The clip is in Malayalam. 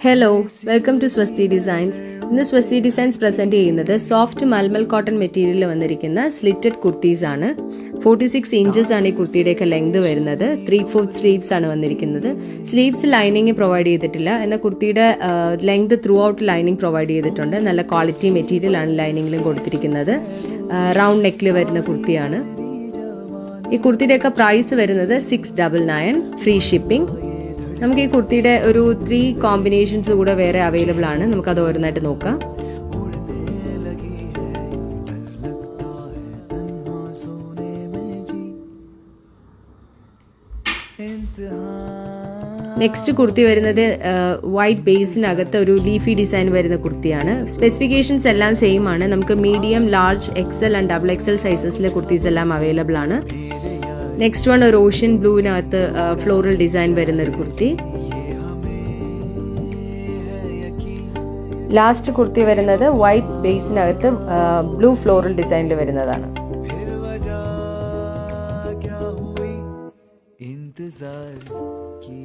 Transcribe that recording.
ഹലോ, വെൽക്കം ടു സ്വസ്തി ഡിസൈൻസ്. ഇന്ന് സ്വസ്തി ഡിസൈൻസ് പ്രസന്റ് ചെയ്യുന്നത് സോഫ്റ്റ് മൽമൽ കോട്ടൺ മെറ്റീരിയലിൽ വന്നിരിക്കുന്ന സ്ലിറ്റഡ് കുർത്തീസ് ആണ്. 46 ഇഞ്ചസ് ആണ് ഈ കുർത്തിയുടെയൊക്കെ ലെങ്ത് വരുന്നത്. 3/4 സ്ലീവ്സ് ആണ് വന്നിരിക്കുന്നത്. സ്ലീവ്സ് ലൈനിങ് പ്രൊവൈഡ് ചെയ്തിട്ടില്ല, എന്നാൽ കുർത്തിയുടെ length throughout lining provide ചെയ്തിട്ടുണ്ട്. നല്ല ക്വാളിറ്റി മെറ്റീരിയൽ ആണ് ലൈനിങ്ങിലും കൊടുത്തിരിക്കുന്നത്. റൗണ്ട് നെക്കിൽ വരുന്ന കുർത്തിയാണ്. ഈ കുർത്തിയുടെയൊക്കെ പ്രൈസ് വരുന്നത് 699, ഫ്രീ ഷിപ്പിംഗ്. നമുക്ക് ഈ കുർത്തിയുടെ ഒരു 3 കോമ്പിനേഷൻസ് കൂടെ വേറെ അവൈലബിൾ ആണ്. നമുക്കത് ഓരോന്നായിട്ട് നോക്കാം. നെക്സ്റ്റ് കുർത്തി വരുന്നത് വൈറ്റ് ബേസിനകത്ത് ഒരു ലീഫി ഡിസൈൻ വരുന്ന കുർത്തിയാണ്. സ്പെസിഫിക്കേഷൻസ് എല്ലാം സെയിം ആണ്. നമുക്ക് medium, large, XL and double XL സൈസസിലെ കുർത്തീസ് എല്ലാം അവൈലബിൾ ആണ്. നെക്സ്റ്റ് വൺ ഒരു ഓഷ്യൻ ബ്ലൂവിനകത്ത് ഫ്ലോറൽ ഡിസൈൻ വരുന്ന ഒരു കുർത്തി. ലാസ്റ്റ് കുർത്തി വരുന്നത് വൈറ്റ് ബേസിനകത്ത് ബ്ലൂ ഫ്ലോറൽ ഡിസൈനിൽ വരുന്നതാണ്. इंतजार की